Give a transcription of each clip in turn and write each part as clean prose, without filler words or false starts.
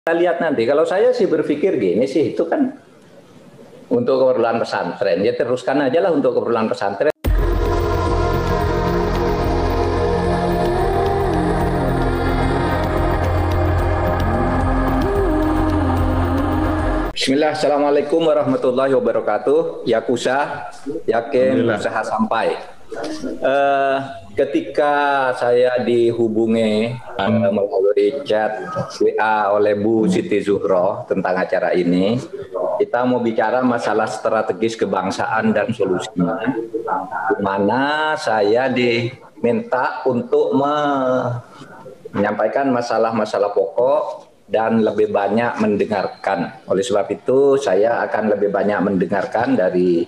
Kita lihat nanti. Kalau saya sih berpikir gini sih, itu kan untuk keperluan pesantren. Ya teruskan aja lah untuk keperluan pesantren. Bismillah, Assalamualaikum warahmatullahi wabarakatuh. Yakusa, yakin usaha sampai. Ketika saya dihubungi melalui chat WA oleh Bu Siti Zuhro tentang acara ini, kita mau bicara masalah strategis kebangsaan dan solusinya, di mana saya diminta untuk menyampaikan masalah-masalah pokok dan lebih banyak mendengarkan. Oleh sebab itu saya akan lebih banyak mendengarkan dari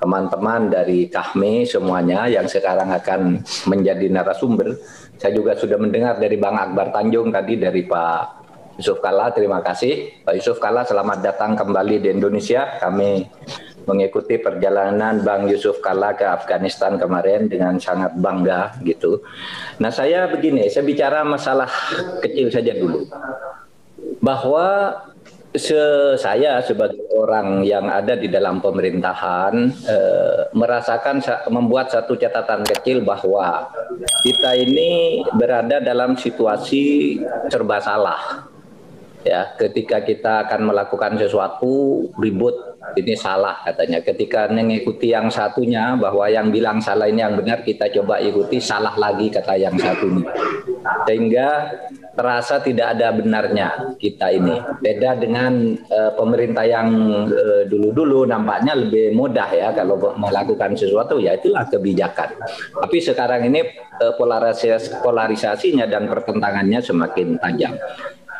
teman-teman dari Kahmi semuanya yang sekarang akan menjadi narasumber. Saya juga sudah mendengar dari Bang Akbar Tanjung tadi, dari Pak Yusuf Kalla. Terima kasih Pak Yusuf Kalla, selamat datang kembali di Indonesia. Kami mengikuti perjalanan Bang Yusuf Kalla ke Afghanistan kemarin dengan sangat bangga gitu. Nah, saya begini, saya bicara masalah kecil saja dulu. Bahwa saya sebagai orang yang ada di dalam pemerintahan merasakan, membuat satu catatan kecil bahwa kita ini berada dalam situasi serba salah. Ya, ketika kita akan melakukan sesuatu ribut, ini salah katanya. Ketika mengikuti yang satunya, bahwa yang bilang salah ini yang benar, kita coba ikuti, salah lagi kata yang satunya. Sehingga terasa tidak ada benarnya kita ini. Beda dengan pemerintah yang dulu-dulu nampaknya lebih mudah ya kalau melakukan sesuatu, ya itulah kebijakan. Tapi sekarang ini polarisasinya dan pertentangannya semakin tajam.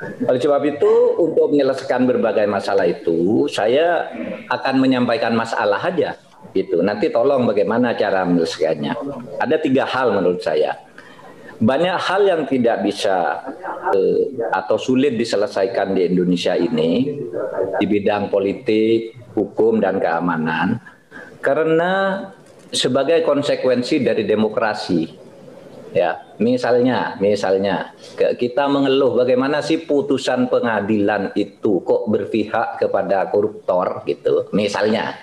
Oleh sebab itu, untuk menyelesaikan berbagai masalah itu, saya akan menyampaikan masalah aja gitu. Nanti tolong bagaimana cara menyelesaikannya. Ada 3 hal menurut saya. Banyak hal yang tidak bisa atau sulit diselesaikan di Indonesia ini di bidang politik, hukum, dan keamanan karena sebagai konsekuensi dari demokrasi. Ya, misalnya kita mengeluh bagaimana sih putusan pengadilan itu kok berpihak kepada koruptor gitu, misalnya.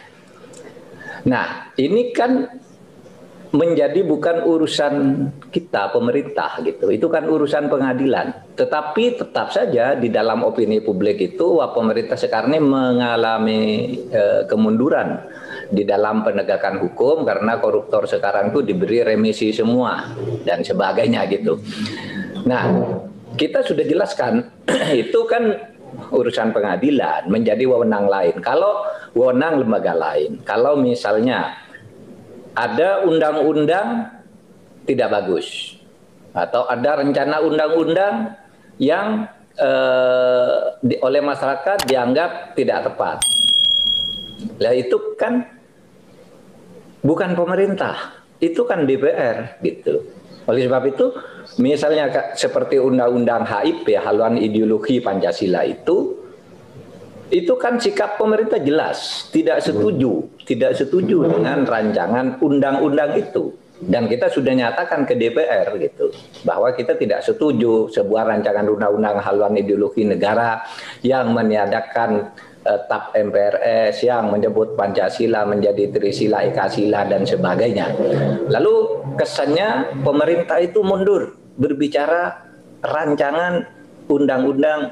Nah, ini kan menjadi bukan urusan kita pemerintah gitu, itu kan urusan pengadilan. Tetapi tetap saja di dalam opini publik itu pemerintah sekarang ini mengalami kemunduran di dalam penegakan hukum karena koruptor sekarang itu diberi remisi semua dan sebagainya gitu. Nah, kita sudah jelaskan itu kan urusan pengadilan, menjadi wewenang lain. Kalau wewenang lembaga lain, kalau misalnya ada undang-undang tidak bagus atau ada rencana undang-undang yang oleh masyarakat dianggap tidak tepat, lah itu kan bukan pemerintah, itu kan DPR gitu. Oleh sebab itu, misalnya seperti undang-undang HIP, haluan ideologi Pancasila itu kan sikap pemerintah jelas, tidak setuju dengan rancangan undang-undang itu. Dan kita sudah nyatakan ke DPR gitu, bahwa kita tidak setuju sebuah rancangan undang-undang haluan ideologi negara yang meniadakan TAP MPRS, yang menyebut Pancasila menjadi Trisila, Ekasila, dan sebagainya. Lalu kesannya pemerintah itu mundur berbicara rancangan undang-undang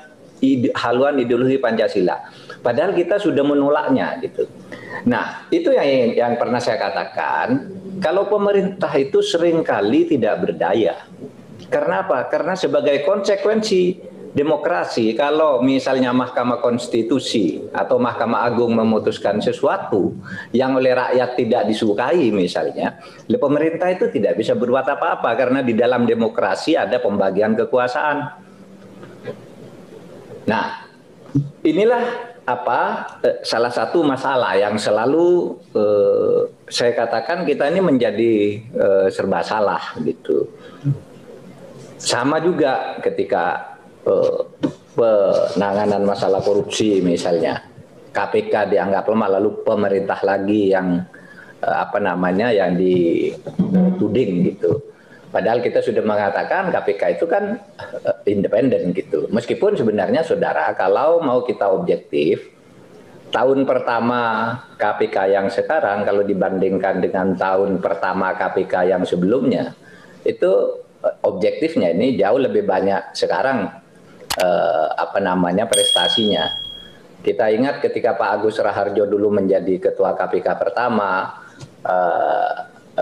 haluan ideologi Pancasila. Padahal kita sudah menolaknya gitu. Nah, itu yang pernah saya katakan, kalau pemerintah itu seringkali tidak berdaya. Karena apa? Karena sebagai konsekuensi demokrasi, kalau misalnya Mahkamah Konstitusi atau Mahkamah Agung memutuskan sesuatu yang oleh rakyat tidak disukai misalnya, pemerintah itu tidak bisa berbuat apa-apa karena di dalam demokrasi ada pembagian kekuasaan. Nah, inilah salah satu masalah yang selalu saya katakan kita ini menjadi serba salah gitu. Sama juga ketika penanganan masalah korupsi misalnya, KPK dianggap lemah, lalu pemerintah lagi yang yang dituding gitu. Padahal kita sudah mengatakan KPK itu kan independen gitu. Meskipun sebenarnya saudara, kalau mau kita objektif, tahun pertama KPK yang sekarang kalau dibandingkan dengan tahun pertama KPK yang sebelumnya, itu objektifnya ini jauh lebih banyak sekarang prestasinya. Kita ingat ketika Pak Agus Raharjo dulu menjadi ketua KPK pertama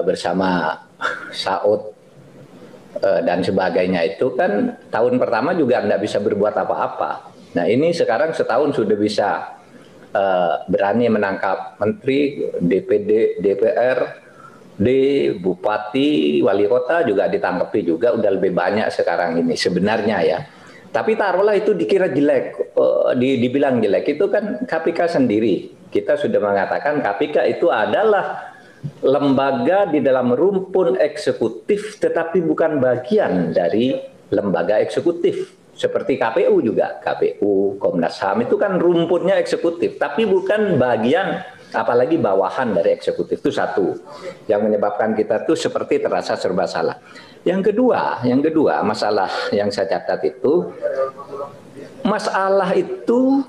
bersama Saud dan sebagainya, itu kan tahun pertama juga tidak bisa berbuat apa-apa. Nah ini sekarang setahun sudah bisa berani menangkap menteri, DPD, DPRD, bupati, wali kota juga ditangkapi juga, udah lebih banyak sekarang ini sebenarnya ya. Tapi taruhlah itu dikira jelek, dibilang jelek, itu kan KPK sendiri. Kita sudah mengatakan KPK itu adalah lembaga di dalam rumpun eksekutif, tetapi bukan bagian dari lembaga eksekutif. Seperti KPU juga, KPU, Komnas HAM itu kan rumpunnya eksekutif, tapi bukan bagian, apalagi bawahan dari eksekutif. Itu satu yang menyebabkan kita tuh seperti terasa serba salah. Yang kedua masalah yang saya catat itu, masalah itu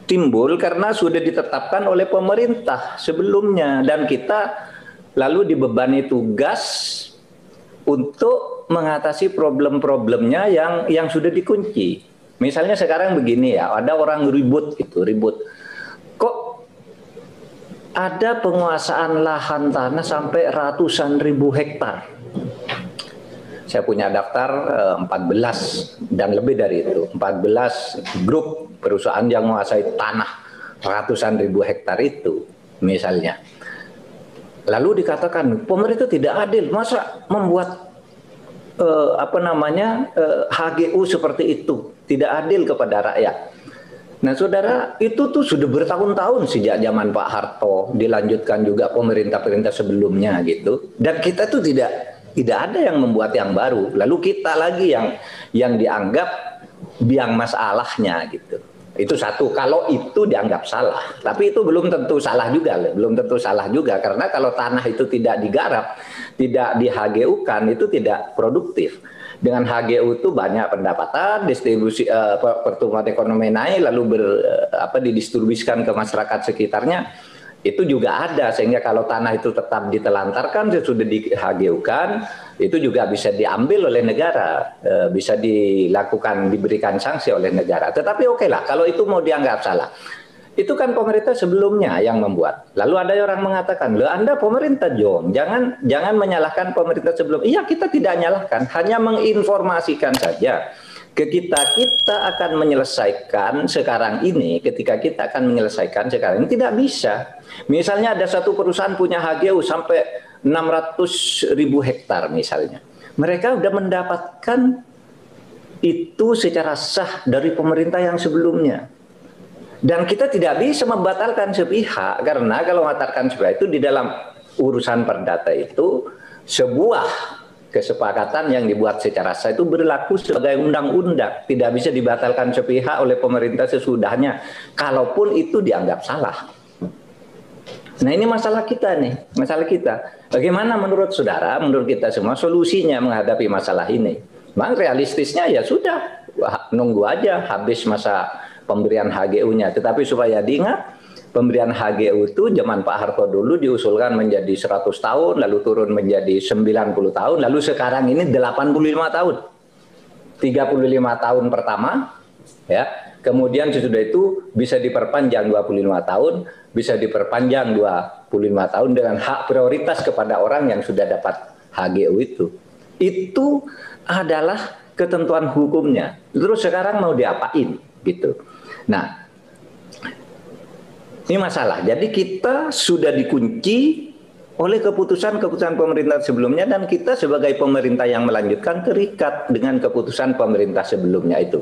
timbul karena sudah ditetapkan oleh pemerintah sebelumnya, dan kita lalu dibebani tugas untuk mengatasi problem-problemnya yang sudah dikunci. Misalnya sekarang begini ya, ada orang ribut. Kok ada penguasaan lahan tanah sampai ratusan ribu hektar? Saya punya daftar 14 dan lebih dari itu. 14 grup perusahaan yang menguasai tanah ratusan ribu hektar itu misalnya. Lalu dikatakan pemerintah tidak adil, masa membuat HGU seperti itu, tidak adil kepada rakyat. Nah saudara, itu tuh sudah bertahun-tahun sejak zaman Pak Harto, dilanjutkan juga pemerintah-pemerintah sebelumnya gitu. Dan kita tuh tidak ada yang membuat yang baru. Lalu kita lagi yang dianggap biang masalahnya gitu. Itu satu, kalau itu dianggap salah. Tapi itu belum tentu salah juga, karena kalau tanah itu tidak digarap, tidak di HGU-kan, itu tidak produktif. Dengan HGU itu banyak pendapatan, distribusi pertumbuhan ekonomi naik, lalu didistribusikan ke masyarakat sekitarnya. Itu juga ada, sehingga kalau tanah itu tetap ditelantarkan, sudah di HGU-kan, itu juga bisa diambil oleh negara, bisa diberikan sanksi oleh negara. Tetapi oke lah, kalau itu mau dianggap salah. Itu kan pemerintah sebelumnya yang membuat. Lalu ada orang mengatakan, loh Anda pemerintah Jong, jangan menyalahkan pemerintah sebelum. Iya, kita tidak menyalahkan, hanya menginformasikan saja. Kita akan menyelesaikan sekarang ini, ketika kita akan menyelesaikan sekarang ini tidak bisa. Misalnya ada satu perusahaan punya HGU sampai 600 ribu hektar misalnya. Mereka sudah mendapatkan itu secara sah dari pemerintah yang sebelumnya. Dan kita tidak bisa membatalkan sepihak, karena kalau membatalkan sepihak itu di dalam urusan perdata itu sebuah kesepakatan yang dibuat secara sah itu berlaku sebagai undang-undang, tidak bisa dibatalkan sepihak oleh pemerintah sesudahnya, kalaupun itu dianggap salah. Nah ini masalah kita nih, Bagaimana menurut saudara, menurut kita semua solusinya menghadapi masalah ini? Memang realistisnya ya sudah, nunggu aja habis masa pemberian HGU-nya. Tetapi supaya diingat, pemberian HGU itu zaman Pak Harto dulu diusulkan menjadi 100 tahun, lalu turun menjadi 90 tahun, lalu sekarang ini 85 tahun. 35 tahun pertama, ya. Kemudian sesudah itu bisa diperpanjang 25 tahun, bisa diperpanjang 25 tahun dengan hak prioritas kepada orang yang sudah dapat HGU itu. Itu adalah ketentuan hukumnya. Terus sekarang mau diapain gitu. Nah, ini masalah. Jadi kita sudah dikunci oleh keputusan-keputusan pemerintah sebelumnya, dan kita sebagai pemerintah yang melanjutkan terikat dengan keputusan pemerintah sebelumnya itu.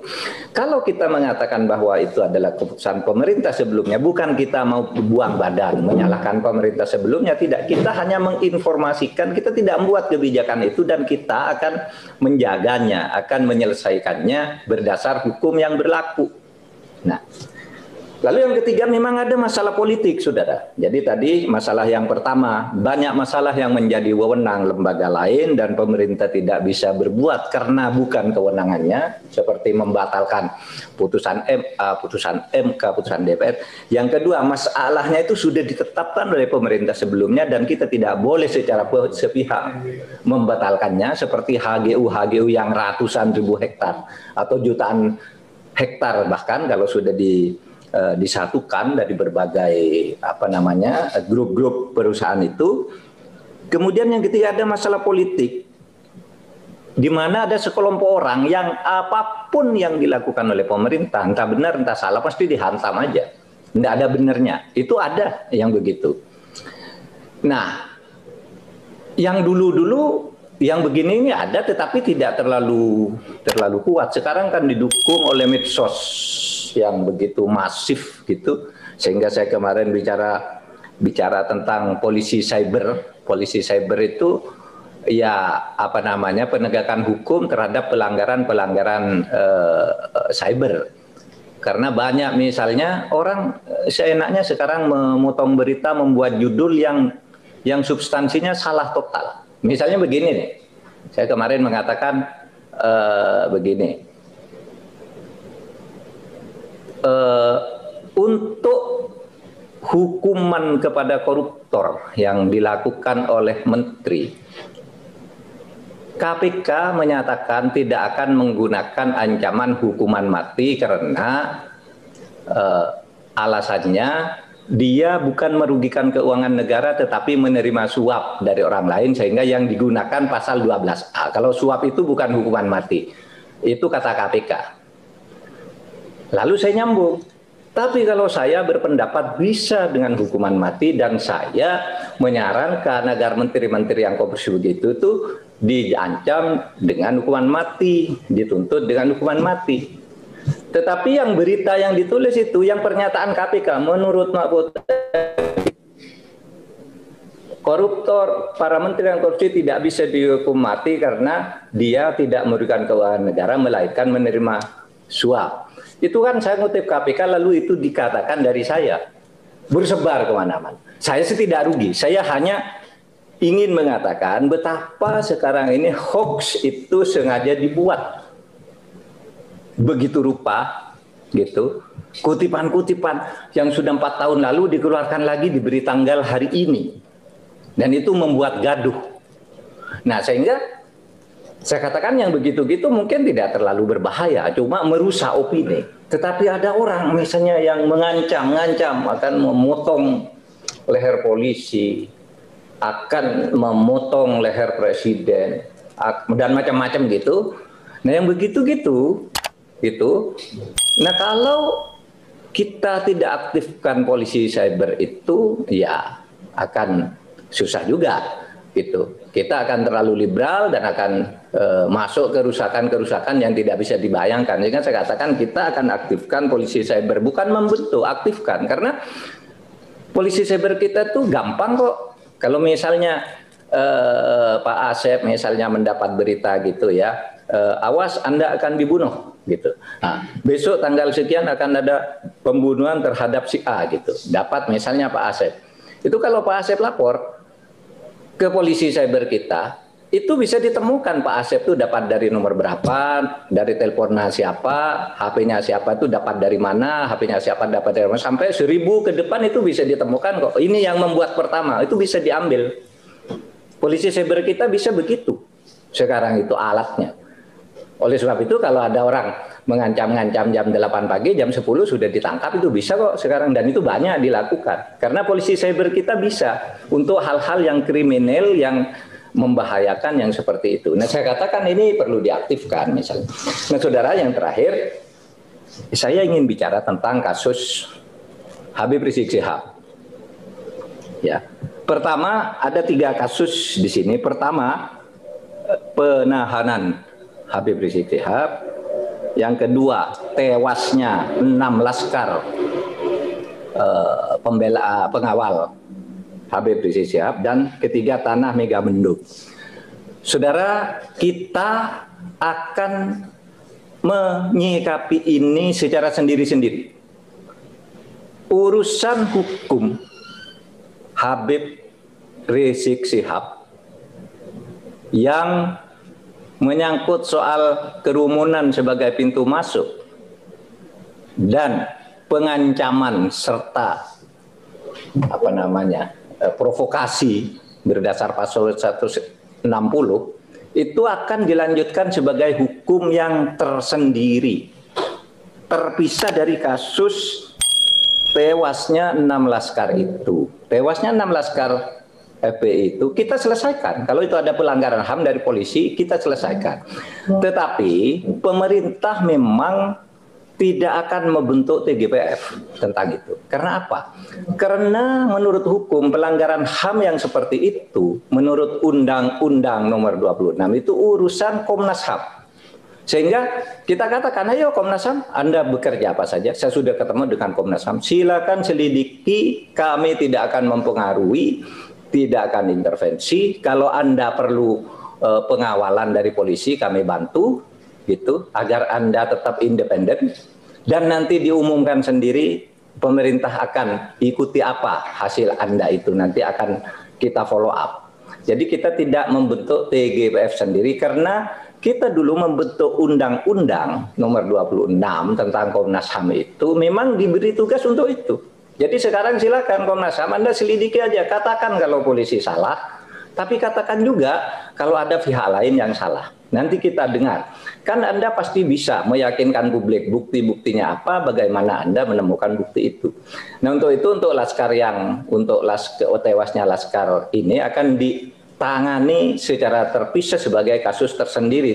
Kalau kita mengatakan bahwa itu adalah keputusan pemerintah sebelumnya, bukan kita mau buang badan menyalahkan pemerintah sebelumnya, tidak. Kita hanya menginformasikan, kita tidak membuat kebijakan itu, dan kita akan menjaganya, akan menyelesaikannya berdasar hukum yang berlaku. Nah, Lalu yang ketiga memang ada masalah politik, saudara. Jadi tadi masalah yang pertama, banyak masalah yang menjadi wewenang lembaga lain dan pemerintah tidak bisa berbuat karena bukan kewenangannya, seperti membatalkan putusan MK, putusan DPR. Yang kedua, masalahnya itu sudah ditetapkan oleh pemerintah sebelumnya dan kita tidak boleh secara sepihak membatalkannya, seperti HGU yang ratusan ribu hektar atau jutaan hektar bahkan kalau sudah disatukan dari berbagai grup-grup perusahaan itu. Kemudian yang ketiga ada masalah politik, di mana ada sekelompok orang yang apapun yang dilakukan oleh pemerintah, entah benar entah salah, pasti dihantam aja, tidak ada benernya. Itu ada yang begitu. Nah, yang dulu-dulu yang begini ini ada, tetapi tidak terlalu kuat. Sekarang kan didukung oleh medsos yang begitu masif gitu, sehingga saya kemarin bicara tentang polisi cyber. Polisi cyber itu ya penegakan hukum terhadap pelanggaran cyber. Karena banyak misalnya orang seenaknya sekarang memotong berita, membuat judul yang substansinya salah total. Misalnya begini nih, saya kemarin mengatakan begini. Untuk hukuman kepada koruptor yang dilakukan oleh menteri, KPK menyatakan tidak akan menggunakan ancaman hukuman mati karena alasannya dia bukan merugikan keuangan negara tetapi menerima suap dari orang lain, sehingga yang digunakan pasal 12A. Kalau suap itu bukan hukuman mati, itu kata KPK. Lalu saya nyambung, tapi kalau saya berpendapat bisa dengan hukuman mati, dan saya menyarankan agar menteri-menteri yang korupsi begitu itu diancam dengan hukuman mati, dituntut dengan hukuman mati. Tetapi yang berita yang ditulis itu, yang pernyataan KPK, menurut Mahfud, koruptor, para menteri yang korupsi tidak bisa dihukum mati karena dia tidak merugikan keuangan negara, melainkan menerima suap. Itu kan saya ngutip KPK, lalu itu dikatakan dari saya, bersebar kemana-mana. Saya sih tidak rugi, saya hanya ingin mengatakan betapa sekarang ini hoax itu sengaja dibuat begitu rupa, gitu. Kutipan-kutipan yang sudah 4 tahun lalu dikeluarkan lagi, diberi tanggal hari ini, dan itu membuat gaduh. Nah, sehingga saya katakan yang begitu-gitu mungkin tidak terlalu berbahaya, cuma merusak opini. Tetapi ada orang misalnya yang mengancam akan memotong leher polisi, akan memotong leher presiden, dan macam-macam gitu. Nah, yang begitu-gitu, gitu. Nah, kalau kita tidak aktifkan polisi cyber itu, ya akan susah juga, gitu. Kita akan terlalu liberal dan akan masuk kerusakan-kerusakan yang tidak bisa dibayangkan. Jadi saya katakan kita akan aktifkan polisi cyber, bukan membentuk, aktifkan. Karena polisi cyber kita tuh gampang kok. Kalau misalnya Pak Asep misalnya mendapat berita gitu ya, awas Anda akan dibunuh gitu. Nah, besok tanggal sekian akan ada pembunuhan terhadap si A gitu. Dapat misalnya Pak Asep. Itu kalau Pak Asep lapor ke polisi cyber kita, itu bisa ditemukan Pak Asep itu dapat dari nomor berapa, dari teleponnya siapa, HP-nya siapa itu dapat dari mana, HP-nya siapa dapat dari mana, sampai 1000 ke depan itu bisa ditemukan kok. Ini yang membuat pertama, itu bisa diambil. Polisi cyber kita bisa begitu. Sekarang itu alatnya. Oleh sebab itu kalau ada orang mengancam-ngancam jam 8 pagi, jam 10 sudah ditangkap, itu bisa kok sekarang, dan itu banyak dilakukan. Karena polisi cyber kita bisa untuk hal-hal yang kriminal, yang membahayakan, yang seperti itu. Nah, saya katakan ini perlu diaktifkan misalnya. Nah, saudara, yang terakhir saya ingin bicara tentang kasus Habib Rizik Syihab. Ya, pertama ada 3 kasus di sini. Pertama, penahanan Habib Rizik Syihab. Yang kedua, tewasnya 6 laskar pengawal Habib Rizik Syihab, dan ketiga, tanah Megamendung. Saudara, kita akan menyikapi ini secara sendiri-sendiri. urusan hukum Habib Rizik Syihab yang menyangkut soal kerumunan sebagai pintu masuk dan pengancaman serta provokasi berdasar pasal 160 itu akan dilanjutkan sebagai hukum yang tersendiri, terpisah dari kasus tewasnya 6 laskar itu. Tewasnya 6 laskar FPI itu kita selesaikan. Kalau itu ada pelanggaran HAM dari polisi, kita selesaikan. Tetapi pemerintah memang tidak akan membentuk TGPF tentang itu. Karena apa? Karena menurut hukum pelanggaran HAM yang seperti itu, menurut Undang-Undang nomor 26 itu urusan Komnas HAM. Sehingga kita katakan, ayo Komnas HAM, Anda bekerja apa saja. Saya sudah ketemu dengan Komnas HAM. Silakan selidiki, kami tidak akan mempengaruhi, tidak akan intervensi. Kalau Anda perlu pengawalan dari polisi, kami bantu, gitu, agar Anda tetap independen. Dan nanti diumumkan sendiri, pemerintah akan ikuti apa hasil Anda itu. Nanti akan kita follow up. Jadi kita tidak membentuk TGPF sendiri karena kita dulu membentuk Undang-Undang nomor 26 tentang Komnas HAM itu memang diberi tugas untuk itu. Jadi sekarang silakan Komnas HAM Anda selidiki aja, katakan kalau polisi salah, tapi katakan juga kalau ada pihak lain yang salah. Nanti kita dengar. Kan Anda pasti bisa meyakinkan publik bukti-buktinya apa, bagaimana Anda menemukan bukti itu. Nah untuk itu, untuk tewasnya laskar ini akan ditangani secara terpisah sebagai kasus tersendiri,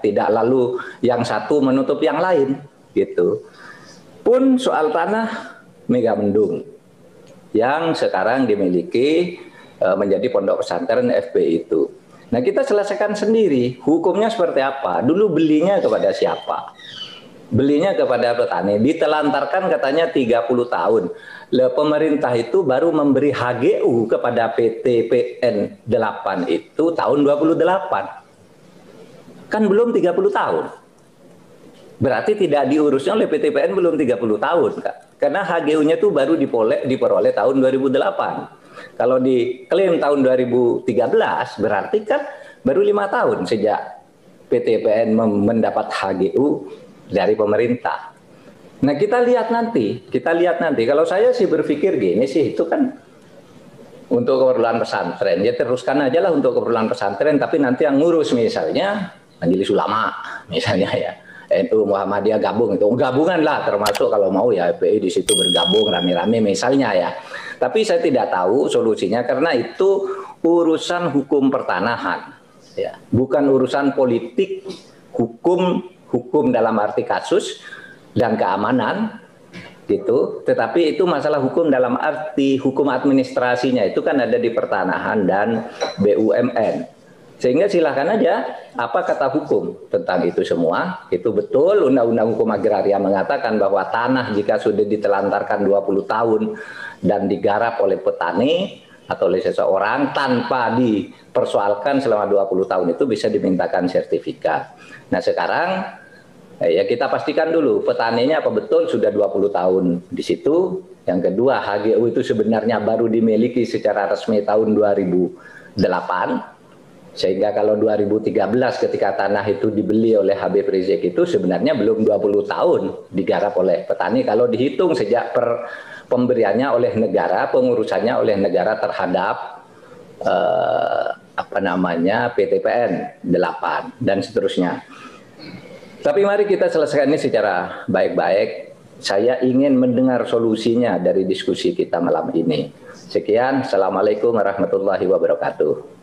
tidak lalu yang satu menutup yang lain gitu. Pun soal tanah Megamendung yang sekarang dimiliki menjadi pondok pesantren FPI itu. Nah kita selesaikan sendiri, hukumnya seperti apa, dulu belinya kepada siapa, belinya kepada petani, ditelantarkan katanya 30 tahun. Pemerintah itu baru memberi HGU kepada PT PN 8 itu tahun 28, kan belum 30 tahun. Berarti tidak diurusnya oleh PT PN belum 30 tahun, Kak. Karena HGU-nya itu baru diperoleh tahun 2008. Kalau diklaim tahun 2013 berarti kan baru 5 tahun sejak PT PN mendapat HGU dari pemerintah. Nah kita lihat nanti. Kalau saya sih berpikir gini sih, itu kan untuk keperluan pesantren. Ya teruskan aja lah untuk keperluan pesantren, tapi nanti yang ngurus misalnya Majelis Ulama misalnya ya. NU Muhammadiyah gabung itu gabungan lah, termasuk kalau mau ya FPI di situ bergabung rame-rame misalnya ya. Tapi saya tidak tahu solusinya karena itu urusan hukum pertanahan ya, bukan urusan politik, hukum dalam arti kasus dan keamanan gitu, tetapi itu masalah hukum dalam arti hukum administrasinya itu kan ada di pertanahan dan BUMN. Sehingga silahkan aja apa kata hukum tentang itu semua. Itu betul Undang-Undang Hukum Agraria mengatakan bahwa tanah jika sudah ditelantarkan 20 tahun dan digarap oleh petani atau oleh seseorang tanpa dipersoalkan selama 20 tahun itu bisa dimintakan sertifikat. Nah sekarang ya kita pastikan dulu petaninya apa betul sudah 20 tahun di situ. Yang kedua HGU itu sebenarnya baru dimiliki secara resmi tahun 2008. Sehingga kalau 2013 ketika tanah itu dibeli oleh Habib Rizik itu sebenarnya belum 20 tahun digarap oleh petani kalau dihitung sejak pemberiannya oleh negara, pengurusannya oleh negara terhadap PT PN 8 dan seterusnya. Tapi mari kita selesaikan ini secara baik-baik. Saya ingin mendengar solusinya dari diskusi kita malam ini. Sekian, Assalamualaikum warahmatullahi wabarakatuh.